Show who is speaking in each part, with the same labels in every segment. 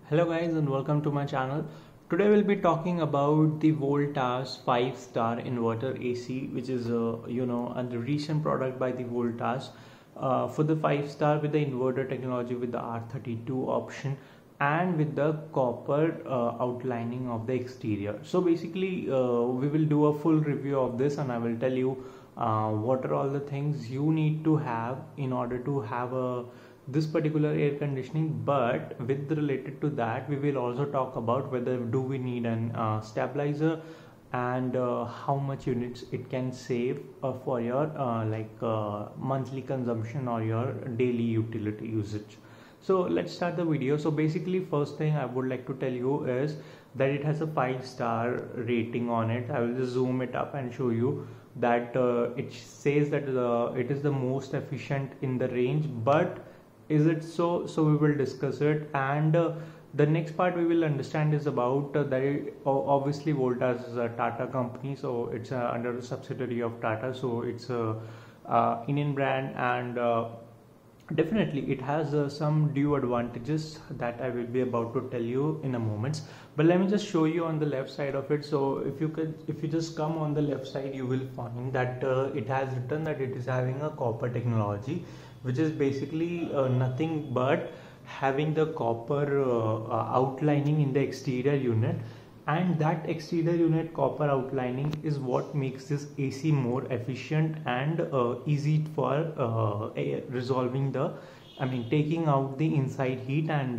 Speaker 1: Hello guys and welcome to my channel. Today we'll be talking about the Voltas 5-star inverter AC, which is a recent product by the Voltas for the 5-star with the inverter technology with the R32 option and with the copper outlining of the exterior. So basically we will do a full review of this and I will tell you what are all the things you need to have in order to have this particular air conditioning. But with related to that, we will also talk about whether do we need an stabilizer and how much units it can save for your monthly consumption or your daily utility usage. So let's start the video. So basically first thing I would like to tell you is that it has a 5-star rating on it. I will just zoom it up and show you that it says that it is the most efficient in the range. But is it so? So we will discuss it, and the next part we will understand is about that obviously Voltas is a Tata company, so it's under a subsidiary of Tata, so it's a Indian brand, and definitely it has some due advantages that I will be about to tell you in a moment. But let me just show you on the left side of it. So if you just come on the left side, you will find that it has written that it is having a copper technology, which is basically nothing but having the copper outlining in the exterior unit, and that exterior unit copper outlining is what makes this AC more efficient and easy for resolving taking out the inside heat and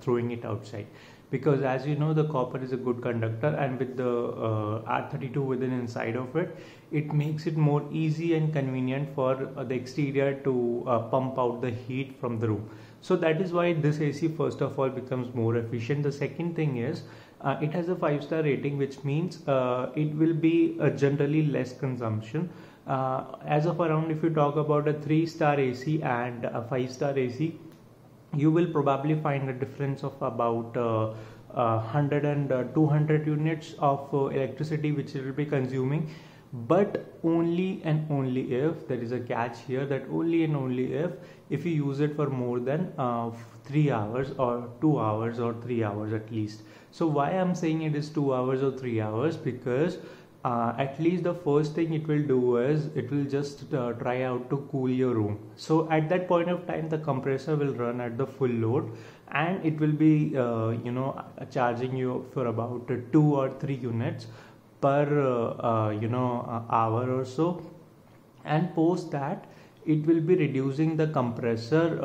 Speaker 1: throwing it outside. Because as you know, the copper is a good conductor, and with the R32 within inside of it, it makes it more easy and convenient for the exterior to pump out the heat from the room. So that is why this AC first of all becomes more efficient. The second thing is it has a 5-star rating, which means it will be generally less consumption. As of around, if you talk about a 3-star AC and a 5-star AC, you will probably find a difference of about 100 and 200 units of electricity which it will be consuming. But only and only if, there is a catch here, that only and only if you use it for more than 3 hours or 2 hours or 3 hours at least. So why I'm saying it is 2 hours or 3 hours, because at least the first thing it will do is it will just try out to cool your room. So at that point of time, the compressor will run at the full load, and it will be charging you for about 2 or 3 units per hour or so. And post that, it will be reducing the compressor,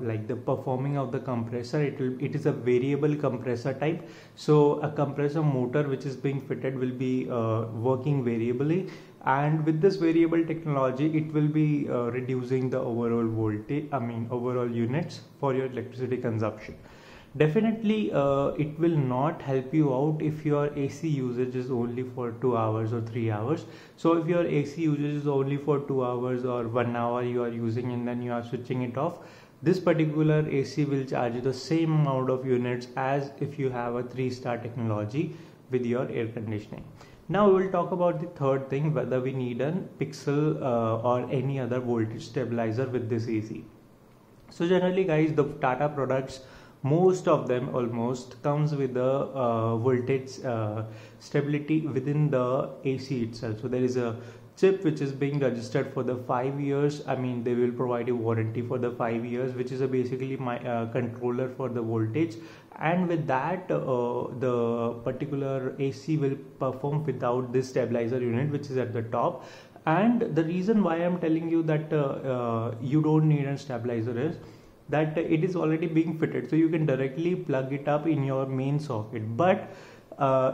Speaker 1: like the performing of the compressor. It is a variable compressor type, so a compressor motor which is being fitted will be working variably, and with this variable technology it will be reducing the overall voltage, overall units for your electricity consumption. Definitely it will not help you out if your AC usage is only for 2 hours or 3 hours. So if your AC usage is only for 2 hours or 1 hour you are using and then you are switching it off, this particular AC will charge you the same amount of units as if you have a 3-star technology with your air conditioning. Now we will talk about the third thing, whether we need a pixel or any other voltage stabilizer with this AC. So generally guys, the Tata products, most of them almost comes with the voltage stability within the AC itself. So there is a chip which is being registered for the 5 years. They will provide a warranty for the 5 years, which is basically my controller for the voltage, and with that the particular AC will perform without this stabilizer unit which is at the top. And the reason why I'm telling you that you don't need a stabilizer is that it is already being fitted, so you can directly plug it up in your main socket. But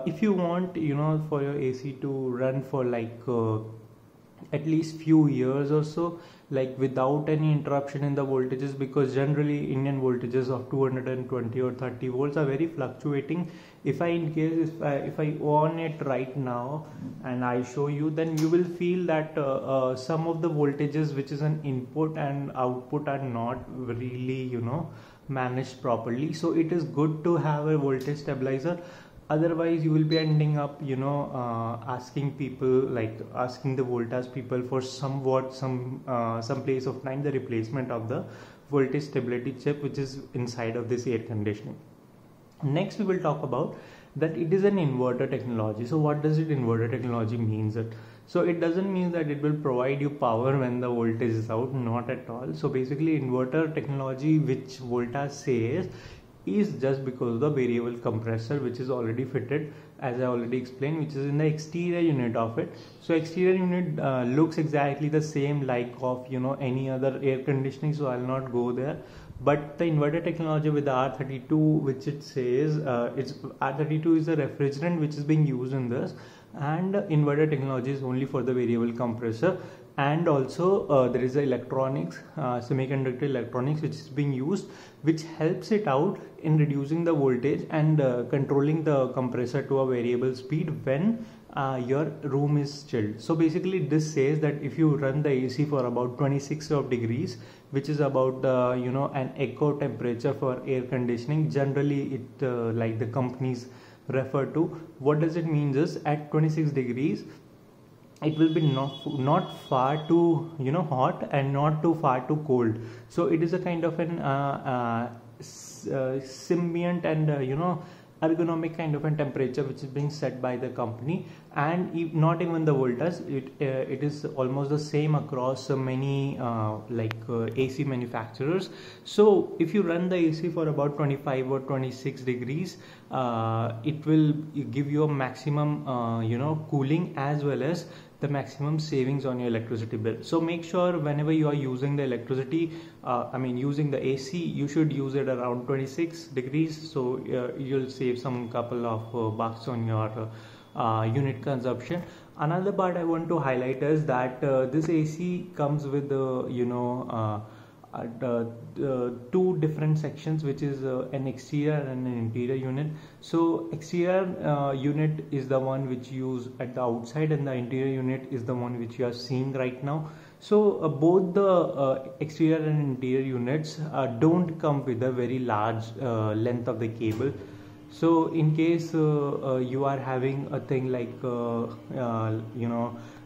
Speaker 1: if you want for your AC to run for at least few years or so, like without any interruption in the voltages, because generally Indian voltages of 220 or 30 volts are very fluctuating. If I on it right now and I show you, then you will feel that some of the voltages which is an input and output are not really managed properly. So it is good to have a voltage stabilizer. Otherwise you will be ending up asking people, asking the Voltas people for some place of time, the replacement of the voltage stability chip which is inside of this air conditioning. Next we will talk about that it is an inverter technology. So what does it inverter technology means it? So it doesn't mean that it will provide you power when the voltage is out, not at all. So basically inverter technology, which Voltas says, is just because the variable compressor which is already fitted, as I already explained, which is in the exterior unit of it. So exterior unit looks exactly the same like of any other air conditioning, so I'll not go there. But the inverter technology with the R32, which it says it's R32 is a refrigerant which is being used in this, and inverter technology is only for the variable compressor. And also there is a electronics, semiconductor electronics which is being used, which helps it out in reducing the voltage and controlling the compressor to a variable speed when your room is chilled. So basically this says that if you run the AC for about 26 of degrees, which is about an echo temperature for air conditioning, generally it like the companies refer to, what does it mean is at 26 degrees it will be not far too hot and not too far too cold. So it is a kind of an symbiont and ergonomic kind of a temperature which is being set by the company, and not even the Voltas, it is almost the same across many AC manufacturers. So if you run the AC for about 25 or 26 degrees, it will give you a maximum cooling as well as the maximum savings on your electricity bill. So make sure whenever you are using the electricity, using the AC, you should use it around 26 degrees, so you'll save some couple of bucks on your unit consumption. Another part I want to highlight is that this AC comes with two different sections, which is an exterior and an interior unit. So exterior unit is the one which you use at the outside, and the interior unit is the one which you are seeing right now. So both the exterior and interior units don't come with a very large length of the cable. So in case you are having a thing like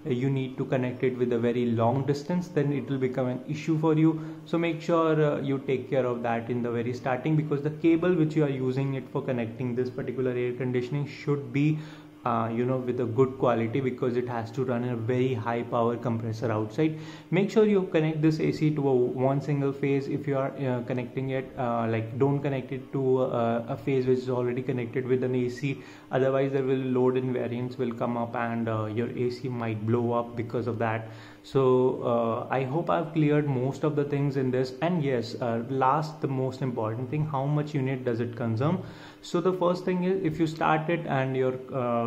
Speaker 1: you need to connect it with a very long distance, then it will become an issue for you. So make sure you take care of that in the very starting, because the cable which you are using it for connecting this particular air conditioning should be with a good quality, because it has to run a very high power compressor outside. Make sure you connect this AC to one single phase. If you are connecting it, don't connect it to a phase which is already connected with an AC, otherwise there will load invariance will come up, and your AC might blow up because of that. So I hope I've cleared most of the things in this. And yes, last, the most important thing, how much unit does it consume? So the first thing is, if you start it and your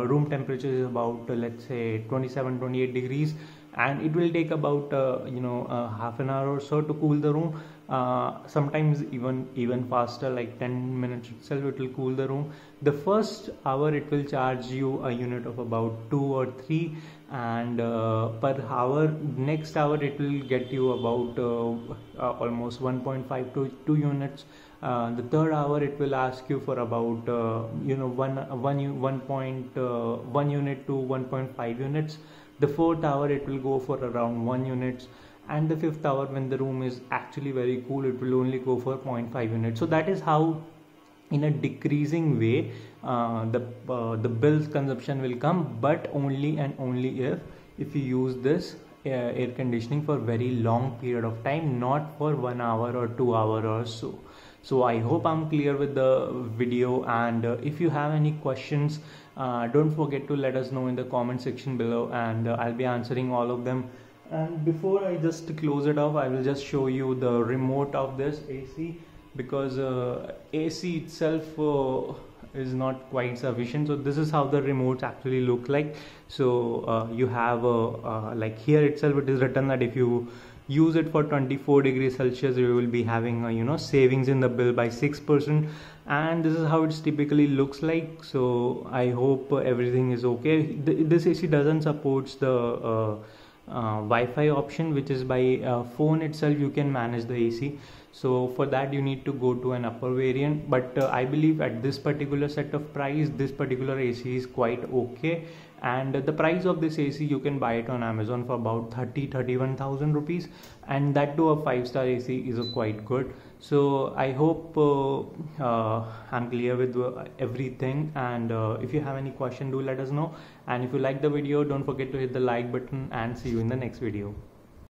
Speaker 1: room temperature is about let's say 27-28 degrees, and it will take about half an hour or so to cool the room. Sometimes even faster, like 10 minutes itself it will cool the room. The first hour it will charge you a unit of about 2 or 3, and per hour, next hour it will get you about almost 1.5 to 2 units. The third hour it will ask you for about 1.1 unit to 1.5 units. The fourth hour it will go for around 1 units, and the fifth hour, when the room is actually very cool, it will only go for 0.5 units. So that is how, in a decreasing way, the bill's consumption will come, but only and only if you use this air conditioning for very long period of time, not for 1 hour or 2 hours or so. So I hope I'm clear with the video, and if you have any questions, don't forget to let us know in the comment section below, and I'll be answering all of them. And before I just close it off, I will just show you the remote of this AC, because AC itself is not quite sufficient. So this is how the remotes actually look like. So you have like here itself it is written that if you use it for 24 degrees Celsius, you will be having savings in the bill by 6%, and this is how it's typically looks like. So I hope everything is okay. This AC doesn't support the Wi-Fi option, which is by phone itself you can manage the AC. So for that you need to go to an upper variant, but I believe at this particular set of price, this particular AC is quite okay. And the price of this AC, you can buy it on Amazon for about 31,000 rupees, and that to a 5-star AC is quite good. So I hope I'm clear with everything, and if you have any question, do let us know. And if you like the video, don't forget to hit the like button, and see you in the next video.